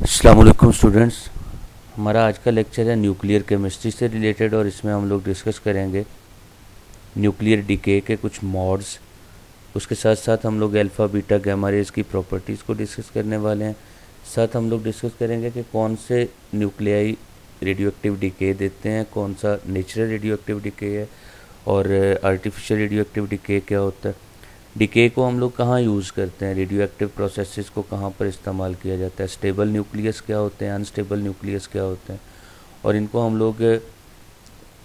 अस्सलाम वालेकुम स्टूडेंट्स। हमारा आज का लेक्चर है न्यूक्लियर केमिस्ट्री से रिलेटेड और इसमें हम लोग डिस्कस करेंगे न्यूक्लियर डिके के कुछ मॉड्स। उसके साथ साथ हम लोग अल्फ़ा बीटा गामा रेज़ की प्रॉपर्टीज़ को डिस्कस करने वाले हैं। साथ हम लोग डिस्कस करेंगे कि कौन से न्यूक्लियाई रेडियो एक्टिव डिके देते हैं, कौन सा नेचुरल रेडियो एक्टिव डिके है और आर्टिफिशियल रेडियो एक्टिव डिके क्या होता है। डिके को हम लोग कहाँ यूज़ करते हैं, रेडियो एक्टिव प्रोसेसेस को कहाँ पर इस्तेमाल किया जाता है, स्टेबल न्यूक्लियस क्या होते हैं, अनस्टेबल न्यूक्लियस क्या होते हैं और इनको हम लोग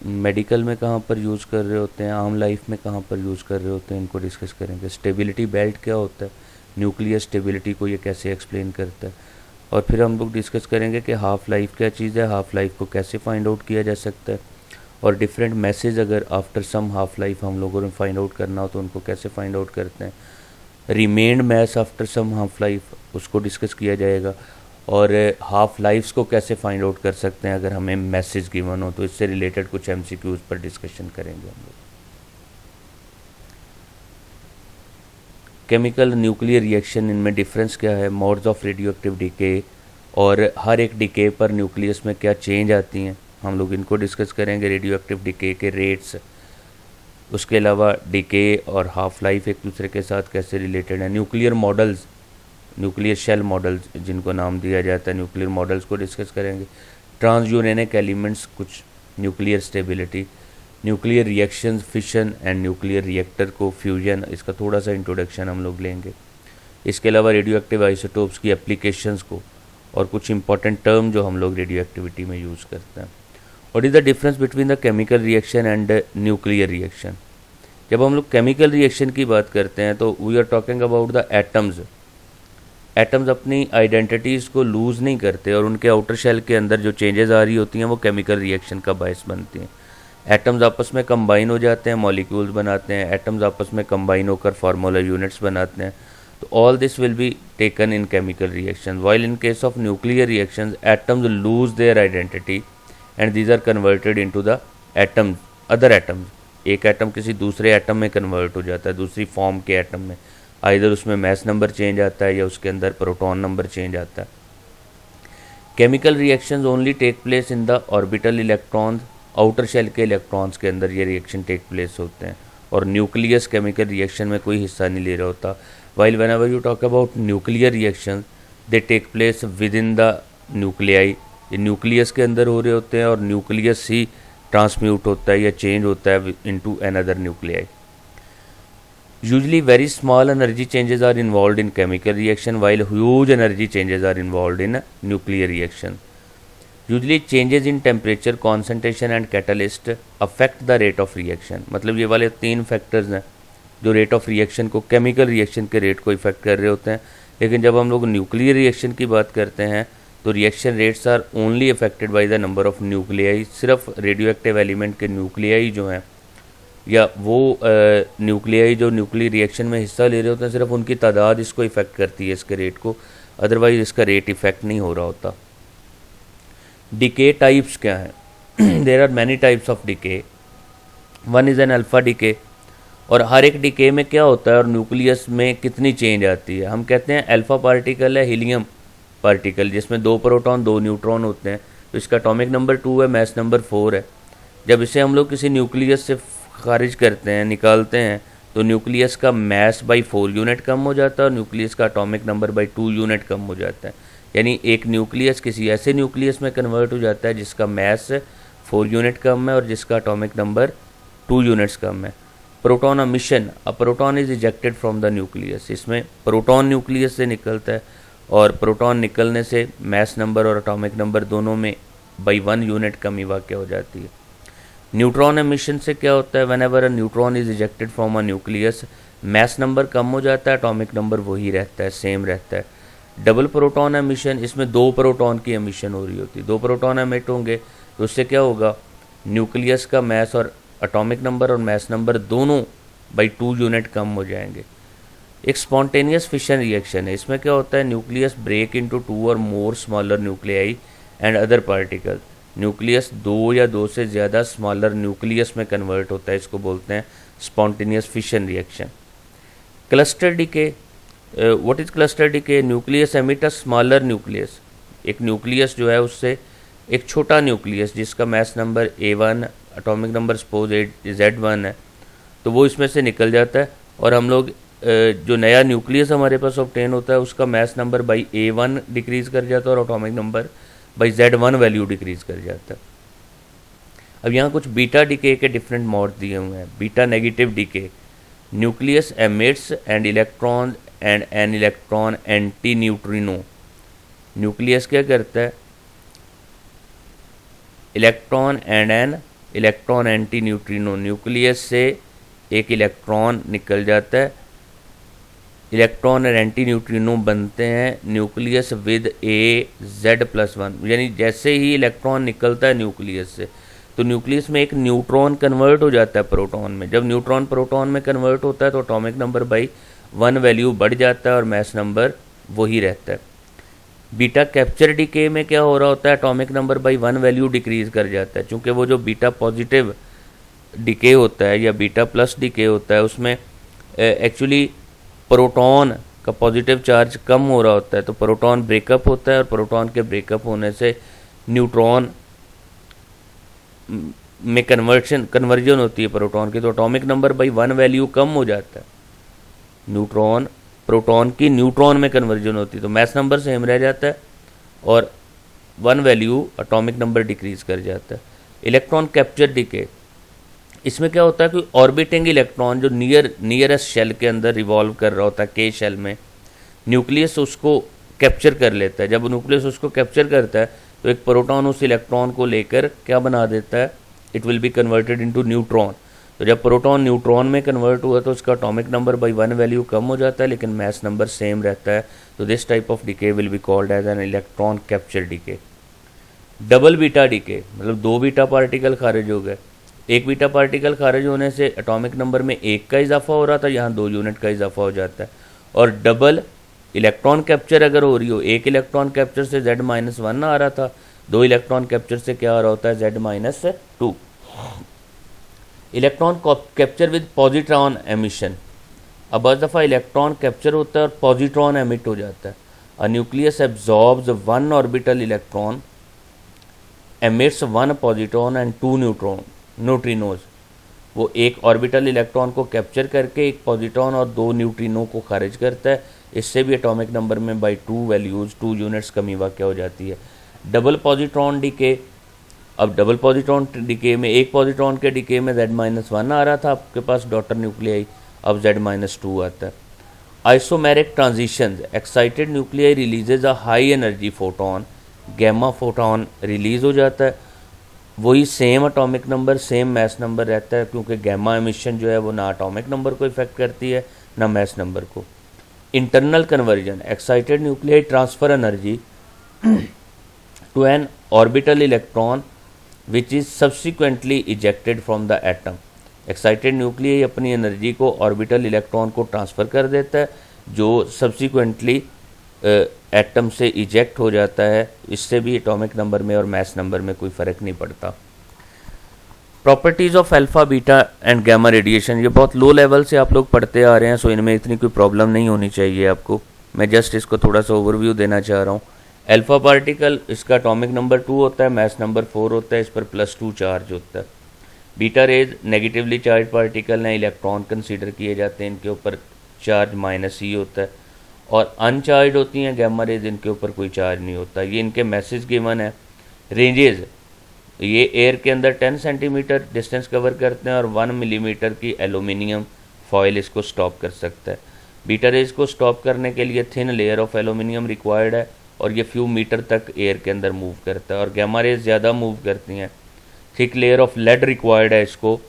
मेडिकल में कहाँ पर यूज़ कर रहे होते हैं, आम लाइफ में कहाँ पर यूज़ कर रहे होते हैं, इनको डिस्कस करेंगे। स्टेबिलिटी बेल्ट क्या होता है, न्यूक्लियर स्टेबिलिटी को ये कैसे एक्सप्लेन करता है और फिर हम लोग डिस्कस करेंगे कि हाफ़ लाइफ क्या चीज़ है, हाफ़ लाइफ को कैसे फाइंड आउट किया जा सकता है और डिफरेंट मैसेज अगर आफ्टर सम हाफ लाइफ हम लोगों ने फाइंड आउट करना हो तो उनको कैसे फाइंड आउट करते हैं। Remained mass after some half life उसको डिस्कस किया जाएगा और हाफ लाइफ्स को कैसे फाइंड आउट कर सकते हैं अगर हमें मैसेज गिवन हो, तो इससे रिलेटेड कुछ एमसीक्यूज पर डिस्कशन करेंगे हम लोग। केमिकल न्यूक्लियर रिएक्शन, इनमें डिफरेंस क्या है, modes of radioactive decay और हर एक डिके पर न्यूक्लियस में क्या चेंज आती हैं, हम लोग इनको डिस्कस करेंगे। रेडियो एक्टिव डिके के रेट्स, उसके अलावा डिके और हाफ लाइफ एक दूसरे के साथ कैसे रिलेटेड है। Nuclear models, nuclear shell models जिनको नाम दिया जाता है, न्यूक्लियर मॉडल्स को डिस्कस करेंगे। ट्रांसयूरेनिक एलिमेंट्स, कुछ nuclear stability, nuclear reactions, fission and nuclear reactor को फ्यूजन, इसका थोड़ा सा इंट्रोडक्शन हम लोग लेंगे। इसके अलावा रेडियो एक्टिव आइसोटोप्स की एप्लीकेशंस को और कुछ इंपॉर्टेंट टर्म जो हम लोग रेडियो एक्टिविटी में यूज़ करते हैं। What is the difference between the chemical reaction and nuclear reaction. जब हम लोग केमिकल रिएक्शन की बात करते हैं तो we are talking about the atoms. Atoms अपनी आइडेंटिटीज़ को लूज़ नहीं करते और उनके आउटर शेल के अंदर जो चेंजेस आ रही होती हैं वो केमिकल रिएक्शन का बायस बनती हैं। एटम्स आपस में कंबाइन हो जाते हैं, मॉलिक्यूल्स बनाते हैं, एटम्स आपस में कंबाइन होकर फार्मूला यूनिट्स बनाते हैं। तो all this will be taken in chemical reaction. While in case of nuclear reactions atoms lose their identity and these are converted into the atoms, other atoms. एक atom किसी दूसरे atom में convert हो जाता है, दूसरी फॉर्म के atom में। आइदर उसमें मैस नंबर चेंज आता है या उसके अंदर प्रोटॉन नंबर चेंज आता है। Chemical reactions only take place in the orbital electrons, outer shell के इलेक्ट्रॉन्स के अंदर ये रिएक्शन टेक प्लेस होते हैं और न्यूक्लियस केमिकल रिएक्शन में कोई हिस्सा नहीं ले रहा होता। While whenever you talk about nuclear reaction they take place within the nuclei, ये न्यूक्लियस के अंदर हो रहे होते हैं और न्यूक्लियस ही ट्रांसम्यूट होता है या चेंज होता है into another nuclei. Usually very small energy changes are involve in chemical reaction while huge energy changes are involve in nuclear reaction. Usually changes in temperature, concentration and catalyst affect the rate of reaction. मतलब ये वाले तीन factors हैं जो rate of reaction को, chemical reaction के rate को effect कर रहे होते हैं। लेकिन जब हम लोग न्यूक्लियर रिएक्शन की बात करते हैं तो reaction rates are only affected by the number of nuclei. सिर्फ रेडियो एक्टिव एलिमेंट के न्यूक्लियाई जो हैं या वो न्यूक्लियाई जो न्यूक्लियर रिएक्शन में हिस्सा ले रहे होते हैं, सिर्फ उनकी तादाद इसको इफेक्ट करती है, इसके रेट को, अदरवाइज इसका रेट इफेक्ट नहीं हो रहा होता। डिके टाइप्स क्या हैं? There are many types of decay. One is an alpha decay और हर एक डिके में क्या होता है और न्यूक्लियस में कितनी चेंज आती है। हम कहते हैं अल्फा पार्टिकल है हीलियम पार्टिकल जिसमें 2 प्रोटॉन 2 न्यूट्रॉन होते हैं, तो इसका एटॉमिक नंबर 2 है, मास नंबर 4 है। जब इसे हम लोग किसी न्यूक्लियस से खारिज करते हैं, निकालते हैं, तो न्यूक्लियस का मास बाई 4 यूनिट कम हो जाता है और न्यूक्लियस का एटॉमिक नंबर बाई 2 यूनिट कम हो जाता है। यानी एक न्यूक्लियस किसी ऐसे न्यूक्लियस में कन्वर्ट हो जाता है जिसका मास 4 यूनिट कम है और जिसका एटॉमिक नंबर 2 यूनिट्स कम है। Proton emission, a proton is ejected from the nucleus. इसमें प्रोटॉन न्यूक्लियस से निकलता है और प्रोटॉन निकलने से मास नंबर और एटॉमिक नंबर दोनों में बाई 1 यूनिट कमी वाक़ हो जाती है। न्यूट्रॉन एमिशन से क्या होता है, whenever a neutron is ejected from a nucleus mass number कम हो जाता है, एटॉमिक नंबर वही रहता है, सेम रहता है। डबल प्रोटॉन एमिशन, इसमें 2 प्रोटॉन की एमिशन हो रही होती है, 2 प्रोटॉन एमिट होंगे तो उससे क्या होगा, न्यूक्लियस का मास और एटॉमिक नंबर और मास नंबर दोनों बाई 2 यूनिट कम हो जाएंगे। एक स्पॉन्टेनियस फिशन रिएक्शन है, इसमें क्या होता है, न्यूक्लियस ब्रेक इनटू 2 और मोर smaller nuclei and other particle. Nucleus 2 या 2 से ज़्यादा स्मॉलर न्यूक्लियस में कन्वर्ट होता है, इसको बोलते हैं spontaneous fission reaction. Cluster decay, what is cluster decay? Nucleus emit a smaller nucleus एक न्यूक्लियस जो है उससे एक छोटा न्यूक्लियस जिसका mass number A1, atomic number suppose Z1 है, तो वो इसमें से निकल जाता है और हम लोग जो नया न्यूक्लियस हमारे पास ऑब्टेन होता है उसका mass number by A1 decrease कर जाता है और atomic number by Z1 value decrease कर जाता है। अब यहाँ कुछ बीटा डीके के डिफरेंट मोड दिए हुए हैं। Beta negative decay, nucleus emits and electron and an electron antineutrino. Nucleus क्या करता है, electron and an electron antineutrino, nucleus से एक इलेक्ट्रॉन निकल जाता है, इलेक्ट्रॉन और एंटी न्यूट्रिनो बनते हैं न्यूक्लियस विद Z+1। यानी जैसे ही इलेक्ट्रॉन निकलता है न्यूक्लियस से तो न्यूक्लियस में एक न्यूट्रॉन कन्वर्ट हो जाता है प्रोटॉन में। जब न्यूट्रॉन प्रोटॉन में कन्वर्ट होता है तो एटॉमिक नंबर बाई 1 वैल्यू बढ़ जाता है और मास नंबर वही रहता है। बीटा कैप्चर डीके में क्या हो रहा होता है, atomic number by 1 value decrease कर जाता है, क्योंकि वो जो बीटा पॉजिटिव डीके होता है या बीटा प्लस डीके होता है उसमें एक्चुअली प्रोटॉन का पॉजिटिव चार्ज कम हो रहा होता है, तो प्रोटॉन ब्रेकअप होता है और प्रोटॉन के ब्रेकअप होने से न्यूट्रॉन में कन्वर्जन होती है प्रोटॉन की, तो एटॉमिक नंबर बाई 1 वैल्यू कम हो जाता है। न्यूट्रॉन प्रोटॉन की न्यूट्रॉन में कन्वर्जन होती है तो मास नंबर सेम रह जाता है और 1 वैल्यू एटॉमिक नंबर डिक्रीज़ कर जाता है। इलेक्ट्रॉन कैप्चर डीके, इसमें क्या होता है कि ऑर्बिटिंग इलेक्ट्रॉन जो नियरेस्ट शेल के अंदर रिवॉल्व कर रहा होता है के शेल में, न्यूक्लियस उसको कैप्चर कर लेता है। जब न्यूक्लियस उसको कैप्चर करता है तो एक प्रोटॉन उस इलेक्ट्रॉन को लेकर क्या बना देता है, it will be converted into neutron. तो जब प्रोटॉन न्यूट्रॉन में कन्वर्ट हुआ तो उसका एटॉमिक नंबर बाई 1 वैल्यू कम हो जाता है लेकिन मास नंबर सेम रहता है। तो this type of decay will be called as an electron capture decay. Double beta decay, मतलब 2 बीटा पार्टिकल खारिज हो गए। एक बीटा पार्टिकल खारिज होने से एटॉमिक नंबर में 1 का इजाफा हो रहा था, यहाँ 2 यूनिट का इजाफा हो जाता है। और डबल इलेक्ट्रॉन कैप्चर अगर हो रही हो, एक इलेक्ट्रॉन कैप्चर से Z-1 आ रहा था, 2 इलेक्ट्रॉन कैप्चर से क्या आ रहा होता है, Z-2। Electron capture with positron emission, अब बस दफ़ा इलेक्ट्रॉन कैप्चर होता है और पॉजिट्रॉन एमिट हो जाता है। A nucleus absorbs 1 orbital electron, emits 1 positron and 2 neutrinos. वो एक ऑर्बिटल इलेक्ट्रॉन को कैप्चर करके एक पॉजिट्रॉन और 2 न्यूट्रिनो को खारिज करता है। इससे भी एटॉमिक नंबर में बाई 2 वैल्यूज़ 2 यूनिट्स कमी वाक़या हो जाती है। डबल पॉजिट्रॉन डीके, अब डबल पॉजिट्रॉन डीके में एक पॉजिट्रॉन के डीके में Z-1 आ रहा था आपके पास डॉटर न्यूक्लियाई, अब Z-2 आता है। Isomeric transition, excited nuclei releases a high energy photon, gamma photon release हो जाता है। वही same atomic number same mass number रहता है, क्योंकि गैमा एमिशन जो है वो ना एटॉमिक नंबर को इफेक्ट करती है ना मास नंबर को। Internal conversion, excited nuclei transfer energy to an orbital electron which is subsequently ejected from the atom. Excited nuclei अपनी एनर्जी को ऑर्बिटल इलेक्ट्रॉन को ट्रांसफ़र कर देता है जो सब्सिक्वेंटली एटम से इजेक्ट हो जाता है। इससे भी एटॉमिक नंबर में और मास नंबर में कोई फ़र्क नहीं पड़ता। Properties of alpha beta and gamma radiation, ये बहुत लो लेवल से आप लोग पढ़ते आ रहे हैं, सो इनमें इतनी कोई प्रॉब्लम नहीं होनी चाहिए आपको। मैं जस्ट इसको थोड़ा सा ओवरव्यू देना चाह रहा हूँ। अल्फ़ा पार्टिकल, इसका एटॉमिक नंबर 2 होता है, मास नंबर 4 होता है, इस पर +2 चार्ज होता है। Beta raise negatively charge particle हैं, इलेक्ट्रॉन कंसीडर किए जाते हैं, इनके ऊपर चार्ज -e होता है। और अनचार्ज होती हैं गैमा रेज, इनके ऊपर कोई चार्ज नहीं होता। ये इनके मैसेज गिवन है। रेंजेस, ये एयर के अंदर 10 सेंटीमीटर डिस्टेंस कवर करते हैं और 1 मिलीमीटर की एलुमिनियम फॉयल इसको स्टॉप कर सकता है। बीटा रेज को स्टॉप करने के लिए thin layer of aluminium required है और ये फ्यू मीटर तक एयर के अंदर मूव करता है। और गैमा रेज ज़्यादा मूव करती हैं, thick layer of lead required है इसको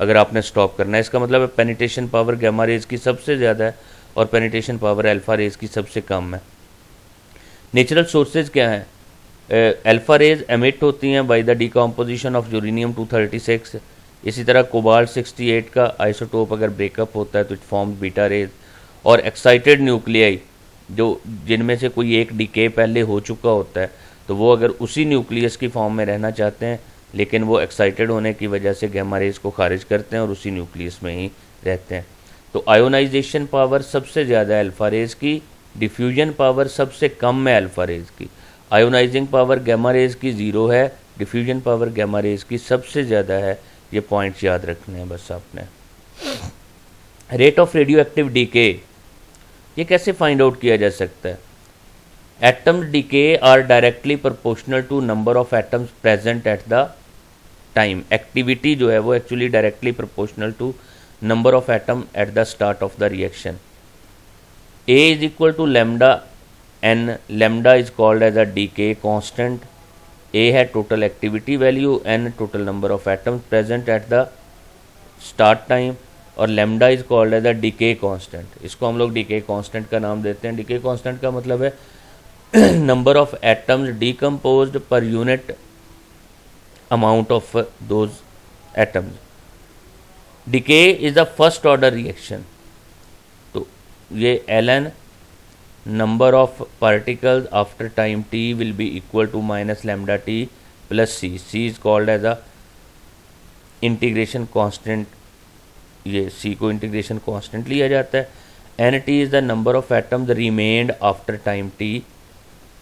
अगर आपने स्टॉप करना है। इसका मतलब है पेनिट्रेशन पावर गैमा रेज की सबसे ज़्यादा है और पेनिट्रेशन पावर अल्फ़ा रेज की सबसे कम है। नेचुरल सोर्सेज क्या हैं? अल्फ़ा रेज एमिट होती हैं by the decomposition of uranium 236। इसी तरह कोबाल्ट 68 का आइसोटोप अगर ब्रेकअप होता है तो इट फॉर्म्स बीटा रेज। और एक्साइटेड न्यूक्लियाई, जो जिनमें से कोई एक डीके पहले हो चुका होता है, तो वो अगर उसी न्यूक्लियस की फॉर्म में रहना चाहते हैं लेकिन वो एक्साइटेड होने की वजह से गैमा रेज को खारिज करते हैं और उसी न्यूक्लियस में ही रहते हैं। तो आयोनाइजेशन पावर सबसे ज़्यादा है अल्फ़ा रेज की, डिफ्यूजन पावर सबसे कम है अल्फ़ा रेज की। आयोनाइजिंग पावर गैमा रेज की 0 है, डिफ्यूजन पावर गैमा रेज की सबसे ज़्यादा है। ये पॉइंट्स याद रखने हैं बस आपने। Rate of radioactive decay, ये कैसे फाइंड आउट किया जा सकता है? Atoms decay are directly proportional to number of atoms present at the time. Activity जो है वो actually directly proportional to number of atom at the start of the reaction. A is equal to lambda n, lambda is called as a decay constant, A है total activity value, n total number of atoms present at the start time, और lambda is called as a decay constant। इसको हम लोग decay constant का नाम देते हैं। decay constant का मतलब है number of atoms decomposed per unit amount of those atoms। decay is a first order reaction, ये ln number of particles after time t will be equal to minus lambda t plus c। c is called as a integration constant, ये c को integration constant लिया जाता है। nt is the number of atoms remained after time t।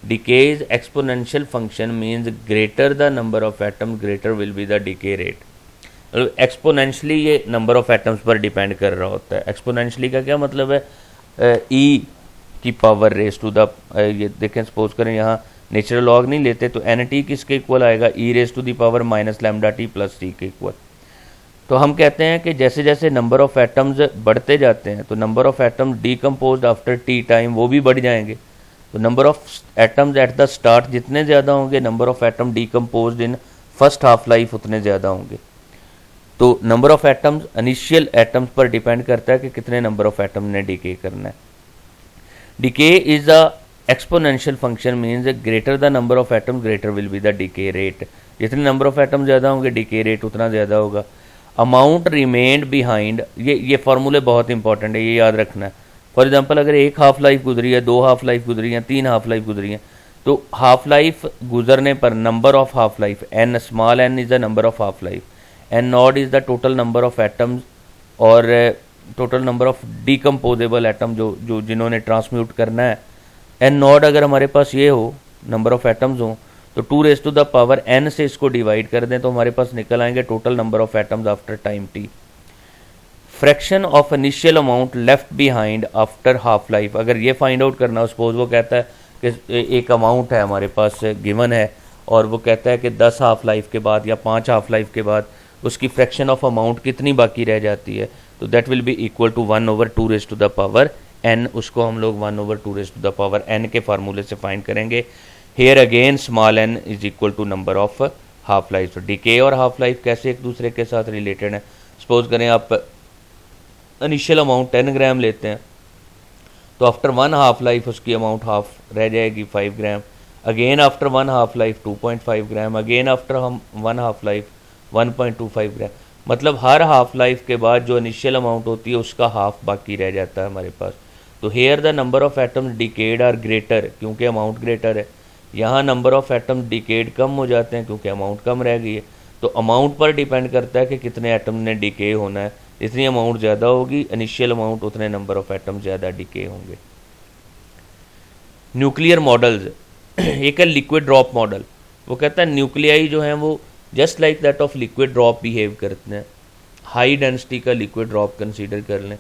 Decays exponential function means greater the number of atom greater will be the decay rate. Exponentially ये number of atoms पर depend कर रहा होता है। Exponentially का क्या मतलब है? ई की पावर रेस टू द, ये देखें सपोज करें यहाँ नेचुरल लॉग नहीं लेते तो एन टी किसके इक्वल आएगा? E raise to the power minus lambda T plus T के इक्वल। तो हम कहते हैं कि जैसे जैसे नंबर ऑफ एटम्स बढ़ते जाते हैं तो number of atoms decomposed after T time वो भी बढ़ जाएंगे। तो number of atoms at the start जितने ज़्यादा होंगे, number of atom decomposed in first half life उतने ज़्यादा होंगे। तो number of atoms initial atoms पर डिपेंड करता है कि कितने नंबर ऑफ एटम ने डीके करना है। Decay is a exponential function means greater the number of atom greater will be the DK rate. जितने नंबर ऑफ एटम ज़्यादा होंगे डीके रेट उतना ज़्यादा होगा। अमाउंट रिमेन्ड बिहाइंड, ये फार्मूले बहुत इंपॉर्टेंट है, ये याद रखना है। फॉर एग्जांपल अगर एक हाफ लाइफ गुजरी है, 2 हाफ लाइफ गुजरी हैं, 3 हाफ लाइफ गुजरी हैं, तो हाफ लाइफ गुजरने पर number of half life N, small N is the number of half life, N naught is the total number of atoms और total number of decomposable atom जो जिन्होंने ट्रांसम्यूट करना है। एन नॉट अगर हमारे पास ये हो, नंबर ऑफ एटम्स हो, तो 2 raise to the power n से इसको डिवाइड कर दें तो हमारे पास निकल आएंगे total number of atoms after time T. Fraction of initial amount left behind after half life, अगर ये फाइंड आउट करना हो, सपोज वो कहता है कि एक अमाउंट है हमारे पास गिवन है और वो कहता है कि 10 हाफ लाइफ के बाद या 5 हाफ लाइफ के बाद उसकी फ्रैक्शन ऑफ अमाउंट कितनी बाकी रह जाती है, तो that will be equal to 1/2 raise to the power n। उसको हम लोग 1/2 raise to the power n के फार्मूले से फाइंड करेंगे। Here again small n is equal to number of half life. तो डीके और हाफ लाइफ कैसे एक दूसरे के साथ रिलेटेड है? सपोज करें आप इनिशियल अमाउंट 10 ग्राम लेते हैं तो आफ्टर 1 हाफ लाइफ उसकी अमाउंट हाफ रह जाएगी 5 ग्राम। अगेन आफ्टर 1 हाफ लाइफ 2.5 ग्राम, अगेन आफ्टर हम 1 हाफ लाइफ 1.25 ग्राम। मतलब हर हाफ लाइफ के बाद जो इनिशियल अमाउंट होती है उसका हाफ बाकी रह जाता है हमारे पास। तो here the number of atoms decayed are greater, क्योंकि अमाउंट ग्रेटर है। यहाँ नंबर ऑफ एटम्स डिकेड कम हो जाते हैं क्योंकि अमाउंट कम रह गई है। तो अमाउंट पर डिपेंड करता है कि कितने एटम ने डिके होना है। जितनी अमाउंट ज़्यादा होगी इनिशियल अमाउंट उतने नंबर ऑफ एटम ज़्यादा डिके होंगे। न्यूक्लियर मॉडल्स, एक है लिक्विड ड्रॉप मॉडल। वो कहता है न्यूक्लियाई जो हैं वो just like that of liquid drop behave करते हैं। हाई डेंसिटी का लिक्विड ड्रॉप कंसीडर कर लें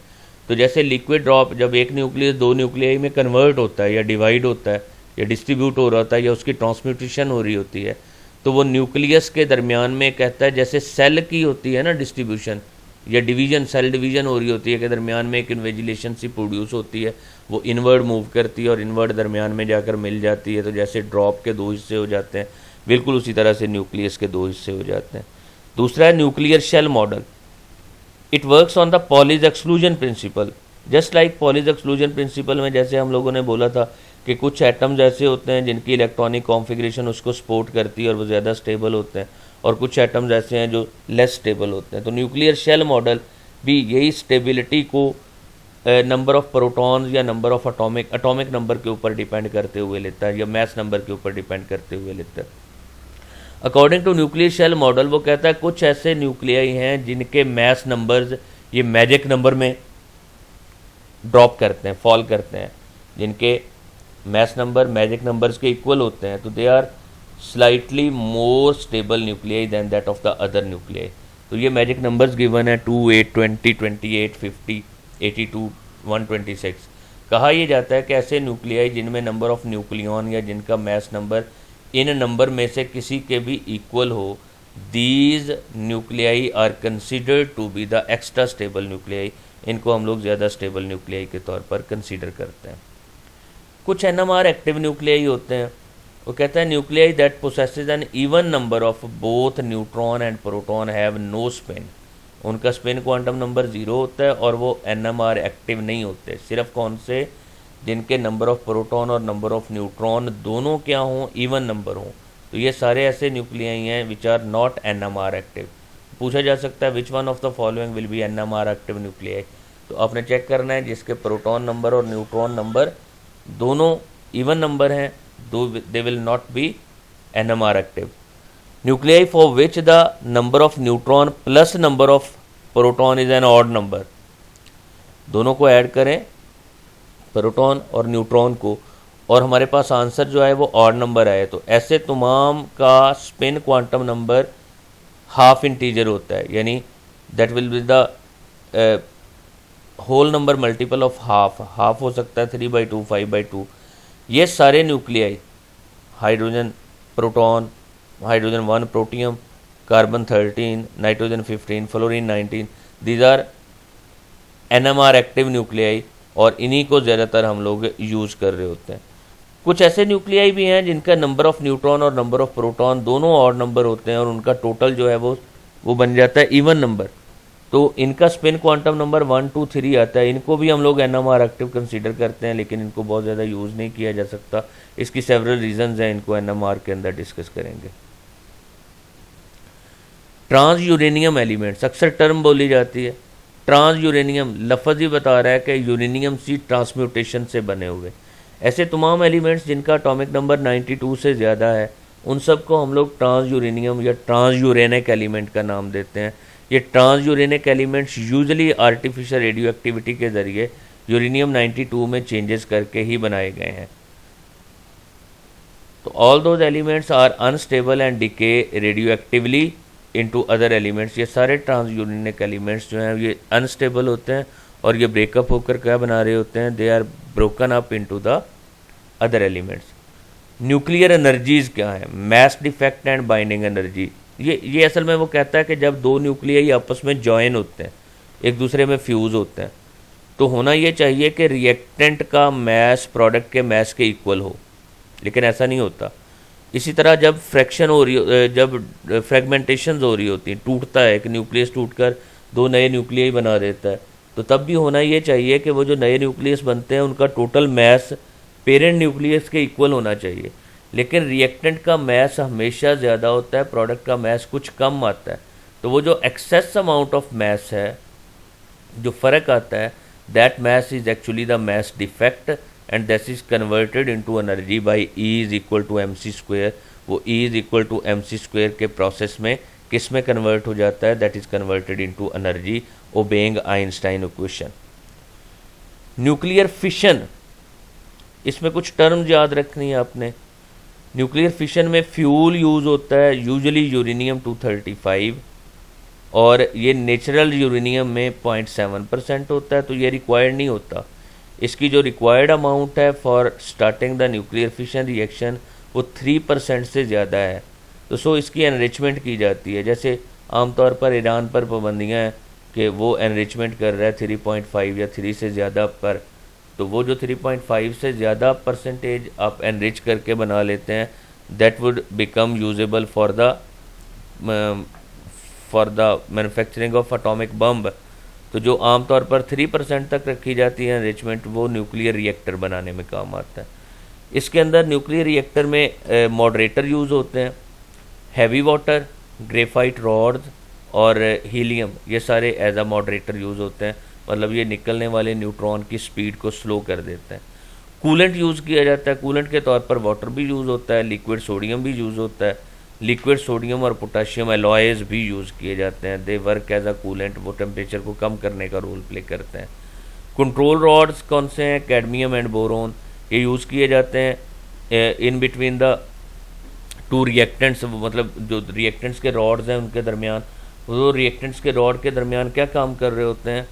तो जैसे लिक्विड ड्रॉप जब एक न्यूक्लियस 2 न्यूक्लियाई में कन्वर्ट होता है या डिवाइड होता है या डिस्ट्रीब्यूट हो रहा होता है या उसकी ट्रांसम्यूटेशन हो रही होती है, तो वो न्यूक्लियस के दरमियान में कहता है जैसे सेल की होती है ना डिस्ट्रीब्यूशन या डिवीजन, सेल डिवीजन हो रही होती है कि दरमियान में एक इन्वेजिलेशन सी प्रोड्यूस होती है, वो इनवर्ड मूव करती है और इनवर्ड दरमियान में जाकर मिल जाती है। तो जैसे ड्रॉप के 2 हिस्से हो जाते हैं, बिल्कुल उसी तरह से न्यूक्लियस के 2 हिस्से हो जाते हैं। दूसरा है nuclear shell model. It works on the Pauli's exclusion principle. Just like Pauli's exclusion principle में जैसे हम लोगों ने बोला था कि कुछ एटम्स ऐसे होते हैं जिनकी इलेक्ट्रॉनिक कॉन्फ़िगरेशन उसको सपोर्ट करती है और वो ज़्यादा स्टेबल होते हैं, और कुछ एटम्स ऐसे हैं जो लेस स्टेबल होते हैं। तो न्यूक्लियर शेल मॉडल भी यही स्टेबिलिटी को नंबर ऑफ प्रोटॉन्स या नंबर ऑफ एटॉमिक नंबर के ऊपर डिपेंड करते हुए लेता है या मैस नंबर के ऊपर डिपेंड करते हुए लेता है। According to nuclear shell model वो कहता है कुछ ऐसे न्यूक्लियाई हैं जिनके मैस नंबर्स ये मैजिक नंबर में ड्रॉप करते हैं, फॉल करते हैं, जिनके मैस नंबर मैजिक नंबर्स के इक्वल होते हैं, तो they are slightly more stable nuclei than that of the other nuclei. तो ये मैजिक नंबर्स गिवन है 2, 8, 20, 28, 50, 82, 126। कहा यह जाता है कि ऐसे न्यूक्लियाई जिनमें नंबर ऑफ न्यूक्लियन या जिनका मैस नंबर इन नंबर में से किसी के भी इक्वल हो, these nuclei are considered to be the extra stable nuclei. इनको हम लोग ज़्यादा स्टेबल न्यूक्लियाई के तौर पर कंसीडर करते हैं। कुछ NMR एक्टिव न्यूक्लियाई होते हैं। वो कहता है nuclei that possesses an even number of both neutron and proton have no spin. उनका स्पिन क्वांटम नंबर 0 होता है और वो NMR एक्टिव नहीं होते। सिर्फ कौन से? जिनके नंबर ऑफ प्रोटॉन और नंबर ऑफ न्यूट्रॉन दोनों क्या हों, इवन नंबर हों। तो ये सारे ऐसे न्यूक्लियाई हैं which are not NMR active. पूछा जा सकता है which one of the following will be NMR active nuclei. तो आपने चेक करना है जिसके प्रोटॉन नंबर और न्यूट्रॉन नंबर दोनों इवन नंबर हैं, they will not be NMR active. Nuclei for which the number of neutron plus number of proton is an odd number. दोनों को ऐड करें, प्रोटॉन और न्यूट्रॉन को, और हमारे पास आंसर जो है वो ऑड नंबर आए, तो ऐसे तमाम का spin quantum number half integer होता है, यानी that will be the whole number multiple of half हो सकता है 3/2, 5/2। ये सारे nuclei hydrogen proton, hydrogen 1 protium, carbon 13, nitrogen 15, fluorine 19, these are NMR active nuclei और इन्हीं को ज़्यादातर हम लोग यूज़ कर रहे होते हैं। कुछ ऐसे न्यूक्लियाई भी हैं जिनका नंबर ऑफ न्यूट्रॉन और नंबर ऑफ प्रोटॉन दोनों ऑड नंबर होते हैं और उनका टोटल जो है वो बन जाता है इवन नंबर। तो इनका स्पिन क्वांटम नंबर 1, 2, 3 आता है। इनको भी हम लोग NMR एक्टिव कंसीडर करते हैं, लेकिन इनको बहुत ज़्यादा यूज़ नहीं किया जा सकता। इसकी सेवरल रीजंस हैं, इनको NMR के अंदर डिस्कस करेंगे। ट्रांस यूरेनियम एलिमेंट्स अक्सर टर्म बोली जाती है। ट्रांस यूरेनियम लफ्ज़ ही बता रहा है कि यूरेनियम सी ट्रांसम्यूटेशन से बने हुए ऐसे तमाम एलिमेंट्स जिनका एटॉमिक नंबर 92 से ज़्यादा है, उन सब को हम लोग ट्रांस यूरेनियम या ट्रांस यूरेनिक एलिमेंट का नाम देते हैं। ये transuranic elements usually artificial radioactivity के ज़रिए यूरेनियम 92 में चेंजेस करके ही बनाए गए हैं। तो all those elements are unstable and decay radioactively into other elements. ये सारे ट्रांस यूरेनिक एलिमेंट्स जो हैं ये अनस्टेबल होते हैं और ये ब्रेकअप होकर क्या बना रहे होते हैं, they are broken up into the other elements. Nuclear energies क्या है? Mass defect and binding energy. ये असल में वो कहता है कि जब दो न्यूक्लियाई आपस में जॉइन होते हैं, एक दूसरे में फ्यूज़ होते हैं, तो होना ये चाहिए कि रिएक्टेंट का मैस प्रोडक्ट के मैस के इक्वल हो, लेकिन ऐसा नहीं होता। इसी तरह जब फ्रैक्शन हो रही जब फ्रेगमेंटेशंस हो रही होती हैं, टूटता है, एक न्यूक्लियस टूटकर दो नए न्यूक्लियाई बना देता है, तो तब भी होना ये चाहिए कि वो जो नए न्यूक्लियस बनते हैं उनका टोटल मैस पेरेंट न्यूक्लियस के इक्वल होना चाहिए। लेकिन रिएक्टेंट का मैस हमेशा ज़्यादा होता है, प्रोडक्ट का मैस कुछ कम आता है। तो वो जो एक्सेस अमाउंट ऑफ मैस है, जो फ़र्क आता है, that mass is actually the mass defect and that is converted into energy by E is equal to mc²। वो E is equal to mc² के प्रोसेस में किस में कन्वर्ट हो जाता है? That is converted into energy obeying Einstein equation. Nuclear fission, इसमें कुछ टर्म्स याद रखनी है आपने। न्यूक्लियर फिशन में फ्यूल यूज़ होता है, यूजुअली यूरेनियम 235, और ये नेचुरल यूरेनियम में 0.7% होता है, तो ये रिक्वायर्ड नहीं होता। इसकी जो रिक्वायर्ड अमाउंट है for starting the nuclear fission reaction वो 3% से ज़्यादा है। तो सो इसकी एनरिचमेंट की जाती है। जैसे आमतौर पर ईरान पर पाबंदियाँ हैं कि वो एनरिचमेंट कर रहा है 3.5 या 3 से ज़्यादा पर, तो वो जो 3.5 से ज़्यादा परसेंटेज आप एनरिच करके बना लेते हैं, that would become usable for the manufacturing of atomic bomb. तो जो आमतौर पर 3% तक रखी जाती है एनरिचमेंट, वो न्यूक्लियर रिएक्टर बनाने में काम आता है। इसके अंदर न्यूक्लियर रिएक्टर में मॉडरेटर यूज़ होते हैं, हैवी वाटर, ग्रेफाइट रॉड्स और हीलियम, ये सारे एज अ मॉडरेटर यूज़ होते हैं। मतलब ये निकलने वाले न्यूट्रॉन की स्पीड को स्लो कर देते हैं। कूलेंट यूज़ किया जाता है, कूलेंट के तौर पर वाटर भी यूज़ होता है, लिक्विड सोडियम भी यूज़ होता है। लिक्विड सोडियम और पोटाशियम एलॉयज़ भी यूज़ किए जाते हैं, they work as a coolant, वो टेम्परेचर को कम करने का रोल प्ले करते हैं। कंट्रोल रॉड्स कौन से हैं? Cadmium and boron. ये यूज़ किए जाते हैं in between the two reactants, मतलब जो रिएक्टेंट्स के रॉड्स हैं उनके दरमियान। वो रिएक्टेंट्स के रॉड के दरमियान क्या काम कर रहे होते हैं,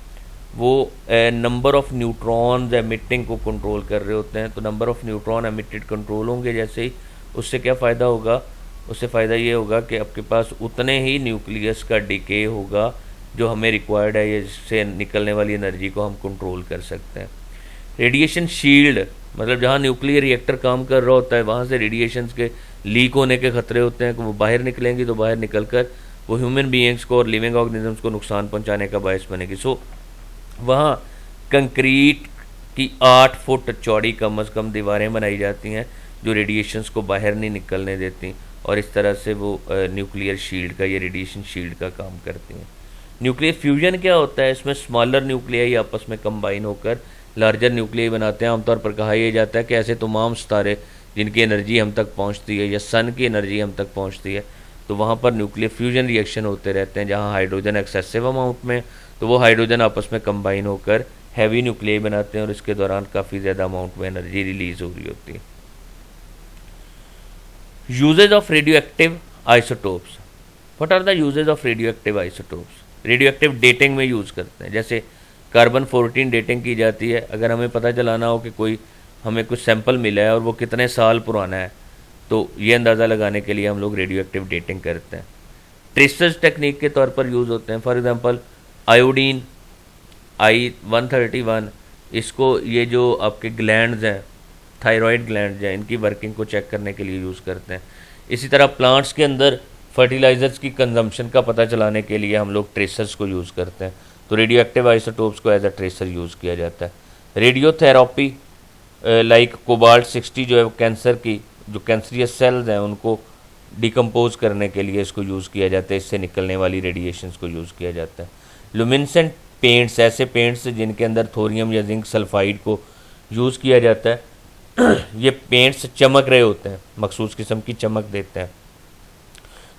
वो नंबर ऑफ न्यूट्रॉन्स एमिटिंग को कंट्रोल कर रहे होते हैं। तो number of neutron emitted control होंगे जैसे ही, उससे क्या फ़ायदा होगा, उससे फ़ायदा ये होगा कि आपके पास उतने ही न्यूक्लियस का डिके होगा जो हमें रिक्वायर्ड है, इससे निकलने वाली एनर्जी को हम कंट्रोल कर सकते हैं। रेडिएशन शील्ड, मतलब जहाँ न्यूक्लियर रिएक्टर काम कर रहा होता है वहाँ से रेडिएशंस के लीक होने के खतरे होते हैं कि वो बाहर निकलेंगी, तो बाहर निकलकर वो ह्यूमन बीइंग्स को और लिविंग ऑर्गेनिजम्स को नुकसान पहुँचाने का बायस बनेगी। सो वहाँ कंक्रीट की 8 फुट चौड़ी कम से कम दीवारें बनाई जाती हैं जो रेडिएशंस को बाहर नहीं निकलने देती, और इस तरह से वो न्यूक्लियर शील्ड का, ये रेडिएशन शील्ड का काम करती हैं। न्यूक्लियर फ्यूजन क्या होता है, इसमें स्मॉलर न्यूक्लियाई आपस में कंबाइन होकर लार्जर न्यूक्लियाई बनाते हैं। आमतौर पर कहा यह जाता है कि ऐसे तमाम सितारे जिनकी एनर्जी हम तक पहुंचती है या सन की एनर्जी हम तक पहुंचती है, तो वहाँ पर न्यूक्लियर फ्यूजन रिएक्शन होते रहते हैं। जहाँ हाइड्रोजन एक्सेसिव अमाउंट में, तो वो हाइड्रोजन आपस में कंबाइन होकर हैवी न्यूक्लियाई बनाते हैं और इसके दौरान काफ़ी ज़्यादा अमाउंट में एनर्जी रिलीज हो रही होती है। Uses of radioactive isotopes. What are the uses of radioactive isotopes? Radioactive dating में यूज़ करते हैं। जैसे कार्बन 14 डेटिंग की जाती है। अगर हमें पता चलाना हो कि कोई हमें कुछ सैंपल मिला है और वो कितने साल पुराना है, तो ये अंदाज़ा लगाने के लिए हम लोग रेडियो एक्टिव डेटिंग करते हैं। ट्रेसेस टेक्निक के तौर पर यूज़ होते हैं। फॉर एग्जांपल आयोडीन I-131, इसको ये जो आपके ग्लैंड्स हैं, थायराइड ग्लैंड्स हैं, इनकी वर्किंग को चेक करने के लिए यूज़ करते हैं। इसी तरह प्लांट्स के अंदर फर्टिलाइजर्स की कंजम्पशन का पता चलाने के लिए हम लोग ट्रेसर्स को यूज़ करते हैं। तो रेडियो एक्टिव आइसोटोप्स को एज अ ट्रेसर यूज़ किया जाता है। रेडियोथेरापी लाइक कोबाल्ट 60 जो है कैंसर की जो कैंसरियस सेल्स हैं उनको डिकम्पोज करने के लिए इसको यूज़ किया जाता है। इससे निकलने वाली रेडिएशंस को यूज़ किया जाता है। लुमिनेसेंट पेंट्स, ऐसे पेंट्स जिनके अंदर थोरियम या जिंक सल्फाइड को यूज़ किया जाता है। ये पेंट्स चमक रहे होते हैं, मखसूस किस्म की चमक देते हैं,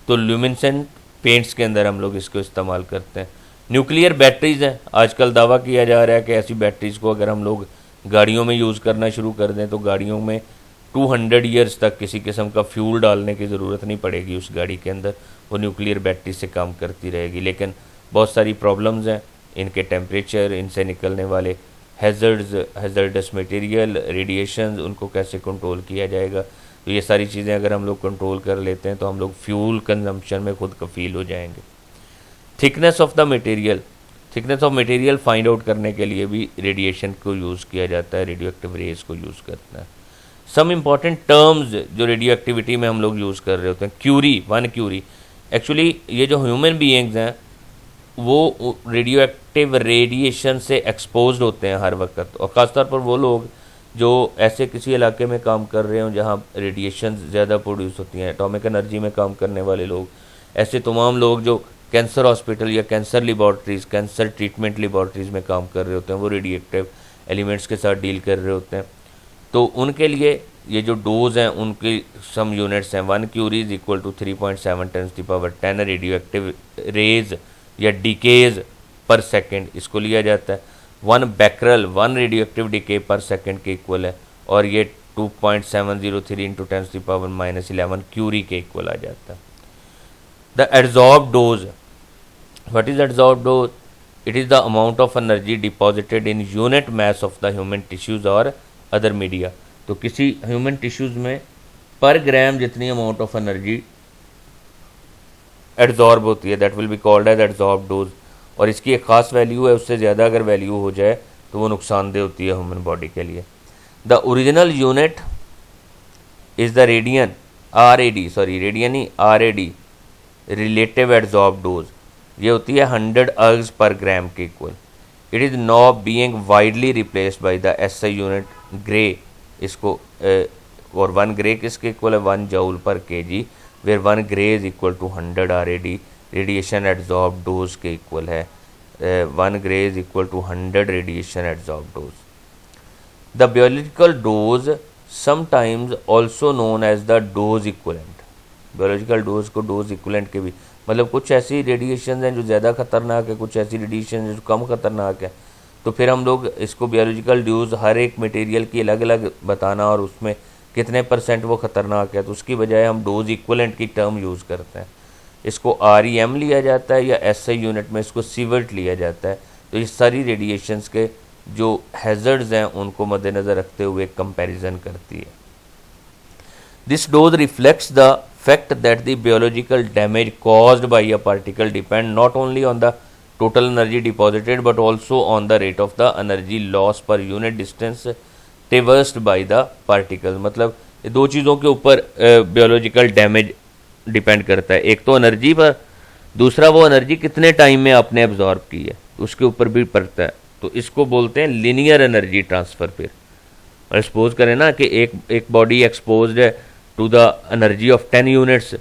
तो ल्यूमिनेसेंट पेंट्स के अंदर हम लोग इसको इस्तेमाल करते हैं। न्यूक्लियर बैटरीज़ हैं। आजकल दावा किया जा रहा है कि ऐसी बैटरीज़ को अगर हम लोग गाड़ियों में यूज़ करना शुरू कर दें तो गाड़ियों में 200 ईयर्स तक किसी किस्म का फ्यूल डालने की ज़रूरत नहीं पड़ेगी उस गाड़ी के अंदर, वो न्यूक्लियर बैटरी से काम करती रहेगी। लेकिन बहुत सारी प्रॉब्लम्स हैं, इनके टेम्परेचर, इनसे निकलने वाले हैज़र्डस मटेरियल, रेडिएशंस, उनको कैसे कंट्रोल किया जाएगा। तो ये सारी चीज़ें अगर हम लोग कंट्रोल कर लेते हैं तो हम लोग फ्यूल कंजम्पशन में खुद कफील हो जाएंगे। Thickness of the material, thickness of material find out करने के लिए भी रेडिएशन को यूज़ किया जाता है, रेडियो एक्टिव रेज को यूज़ करता है। सम इम्पॉर्टेंट टर्म्स जो रेडियो एक्टिविटी में हम लोग यूज़ कर रहे होते हैं। Curie, 1 Curie. एक्चुअली ये जो ह्यूमन बीइंग्स हैं वो रेडियो एक्टिव रेडिएशन से एक्सपोज्ड होते हैं हर वक्त, और ख़ासतौर पर वो लोग जो ऐसे किसी इलाके में काम कर रहे हों जहाँ रेडिएशन ज़्यादा प्रोड्यूस होती हैं, एटॉमिक एनर्जी में काम करने वाले लोग, ऐसे तमाम लोग जो कैंसर हॉस्पिटल या cancer laboratories, cancer treatment laboratories में काम कर रहे होते हैं, वो रेडियो एक्टिव एलिमेंट्स के साथ डील कर रहे होते हैं। तो उनके लिए ये जो डोज हैं उनकी सम यूनिट्स हैं। 1 curie is equal to 3.7 × 10⁻10 radioactive rays या डिकेज पर सेकेंड, इसको लिया जाता है। 1 becquerel 1 radioactive decay per second के इक्वल है, और ये 2.703 × 10⁻11 क्यूरी के इक्वल आ जाता है। The adsorb dose, what is adsorb dose? It is the amount of energy deposited in unit mass of the human tissues और अदर मीडिया। तो किसी ह्यूमन टिश्यूज़ में पर ग्राम जितनी अमाउंट ऑफ एनर्जी एड्जॉर्ब होती है, that will be called as absorb dose. और इसकी एक ख़ास वैल्यू है, उससे ज़्यादा अगर वैल्यू हो जाए तो वो नुकसानदेह होती है ह्यूमन बॉडी के लिए। The original unit is the radian, radian he RAD, relative adsorb dose. ये होती है 100 अर्ग्स पर ग्राम के equal. It is now being widely replaced by the SI unit grey, इसको और 1 ग्रे किसके इक्वल है? 1 joule per kg, where 1 gray is equal to 100 RAD, radiation absorb dose के इक्वल है। 1 gray is equal to 100 radiation absorb dose. The biological dose sometimes also known as the dose equivalent. Biological dose को dose equivalent के भी, मतलब कुछ ऐसी radiation हैं जो ज़्यादा खतरनाक है, कुछ ऐसी रेडिएशन जो कम खतरनाक है, तो फिर हम लोग इसको बायोलॉजिकल डोज हर एक मटेरियल की अलग अलग बताना और उसमें कितने % वो ख़तरनाक है, तो उसकी बजाय हम डोज इक्वलेंट की टर्म यूज़ करते हैं। इसको REM लिया जाता है या SI यूनिट में इसको सीवर्ट लिया जाता है। तो ये सारी रेडिएशंस के जो हैज़र्ड्स हैं उनको मद्देनज़र रखते हुए कंपैरिजन करती है। This dose reflects the fact that the biological damage caused by a particle depend not only on the total energy deposited but also on the rate of the energy loss per unit distance traversed by the particle। मतलब ये दो चीज़ों के ऊपर बियोलॉजिकल damage depend करता है, एक तो एनर्जी पर, दूसरा वो एनर्जी कितने टाइम में आपने एब्जॉर्ब की है उसके ऊपर भी पड़ता है। तो इसको बोलते हैं लीनियर एनर्जी ट्रांसफ़र। फिर और सपोज करें ना कि एक बॉडी एक्सपोज्ड है to the energy of 10 units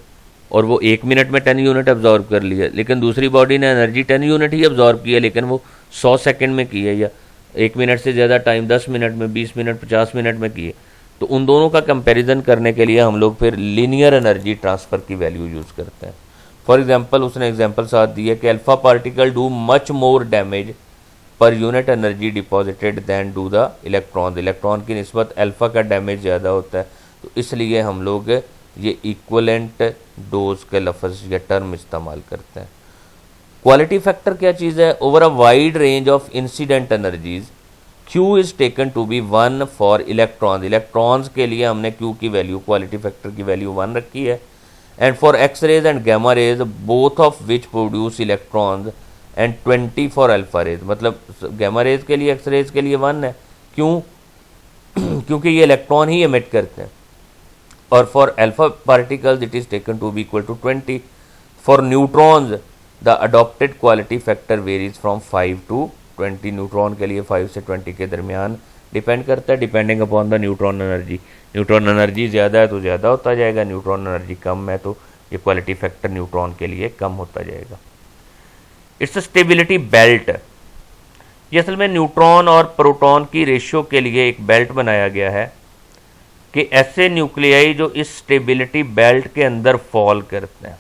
और वो 1 मिनट में 10 यूनिट एब्जॉर्ब कर लिया, लेकिन दूसरी बॉडी ने एनर्जी 10 यूनिट ही एब्जॉर्ब की है लेकिन वो 100 सेकंड में की है, या 1 मिनट से ज़्यादा टाइम 10 मिनट में, 20 मिनट, 50 मिनट में की है। तो उन दोनों का कंपैरिजन करने के लिए हम लोग फिर लीनियर एनर्जी ट्रांसफ़र की वैल्यू यूज़ करते हैं। फॉर एग्जांपल उसने एग्जांपल साथ दी है कि alpha particle do much more damage per unit energy deposited than do the electron. Electron की निस्बत अल्फ़ा का डैमेज ज़्यादा होता है, तो इसलिए हम लोग ये इक्वलेंट डोज के लफ्ज़ या टर्म इस्तेमाल करते हैं। क्वालिटी फैक्टर क्या चीज़ है? Over a wide range of incident energies Q is taken to be 1 for electrons. Electrons के लिए हमने Q की वैल्यू, क्वालिटी फैक्टर की वैल्यू 1 रखी है। And for X rays and gamma rays both of which produce electrons and 20 for alpha rays. मतलब gamma rays के लिए, एक्स रेज के लिए 1 है। क्यों? क्योंकि ये इलेक्ट्रॉन ही एमिट करते हैं। और for alpha particles it is taken to be equal to 20। For neutrons the adopted quality factor varies from 5 to 20। Neutron के लिए 5 से 20 के दरमियान डिपेंड करता है, depending upon the neutron energy. Neutron energy ज़्यादा है तो ज़्यादा होता जाएगा, न्यूट्रॉन एनर्जी कम है तो ये क्वालिटी फैक्टर न्यूट्रॉन के लिए कम होता जाएगा। It's stability belt. ये असल में न्यूट्रॉन और प्रोटॉन की रेशियो के लिए एक बेल्ट बनाया गया है कि ऐसे न्यूक्लियाई जो इस स्टेबिलिटी बेल्ट के अंदर फॉल करते हैं,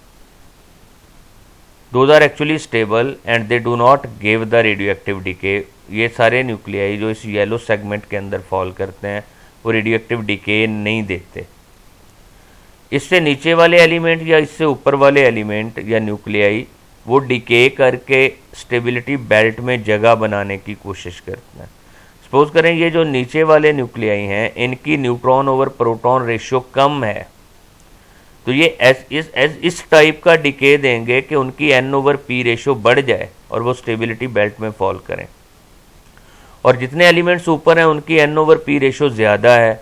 those are actually stable and they do not give the radioactive decay. ये सारे न्यूक्लियाई जो इस येलो सेगमेंट के अंदर फॉल करते हैं वो रेडियो एक्टिव डिके नहीं देते। इससे नीचे वाले एलिमेंट या इससे ऊपर वाले एलिमेंट या न्यूक्लियाई वो डिके करके स्टेबिलिटी बेल्ट में जगह बनाने की कोशिश करते हैं। सपोज करें ये जो नीचे वाले न्यूक्लियाई हैं इनकी न्यूट्रॉन ओवर प्रोटॉन रेशियो कम है, तो ये इस टाइप का डिके देंगे कि उनकी N/P रेशियो बढ़ जाए और वो स्टेबिलिटी बेल्ट में फॉल करें। और जितने एलिमेंट्स ऊपर हैं उनकी N/P रेशियो ज़्यादा है,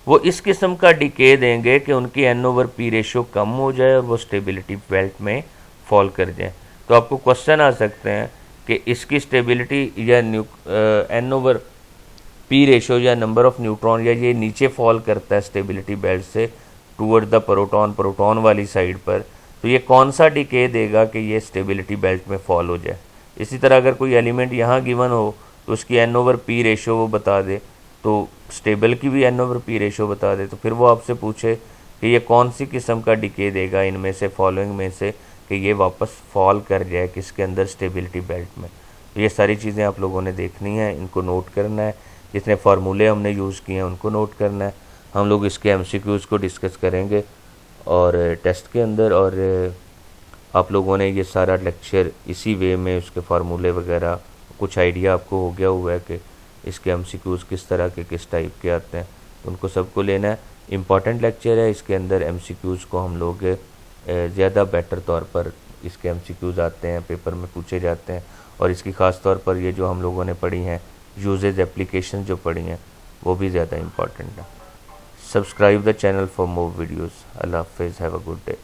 वो इस किस्म का डिके देंगे कि उनकी N/P रेशियो कम हो जाए और वो स्टेबिलिटी बेल्ट में फॉल कर जाए। तो आपको क्वेश्चन आ सकते हैं कि इसकी स्टेबिलिटी या N/P रेशियो या नंबर ऑफ न्यूट्रॉन या ये नीचे फॉल करता है स्टेबिलिटी बेल्ट से टूवर्ड द प्रोटॉन वाली साइड पर, तो ये कौन सा डिके देगा कि ये स्टेबिलिटी बेल्ट में फॉल हो जाए। इसी तरह अगर कोई एलिमेंट यहाँ गिवन हो तो उसकी N/P रेशियो वो बता दे, तो स्टेबल की भी N/P रेशियो बता दे, तो फिर वो आपसे पूछे कि ये कौन सी किस्म का डिके देगा इनमें से, फॉलोइंग में से, कि ये वापस फॉल कर जाए किसके अंदर, स्टेबिलिटी बेल्ट में। तो ये सारी चीज़ें आप लोगों ने देखनी है, इनको नोट करना है। जितने फार्मूले हमने यूज़ किए हैं उनको नोट करना है। हम लोग इसके MCQs को डिस्कस करेंगे और टेस्ट के अंदर, और आप लोगों ने ये सारा लेक्चर इसी वे में उसके फार्मूले वगैरह कुछ आइडिया आपको हो गया हुआ है कि इसके MCQs किस तरह के, किस टाइप के आते हैं, तो उनको सबको लेना है। इम्पॉर्टेंट लेक्चर है, इसके अंदर MCQs को हम लोग ज़्यादा बेटर तौर पर इसके MCQs आते हैं, पेपर में पूछे जाते हैं। और इसकी ख़ास तौर पर ये जो हम लोगों ने पढ़ी हैं यूजेज एप्लीकेशन जो पढ़ी हैं वो भी ज़्यादा इम्पॉर्टेंट है। Subscribe the channel for more videos. Allah Hafiz. Have a good day.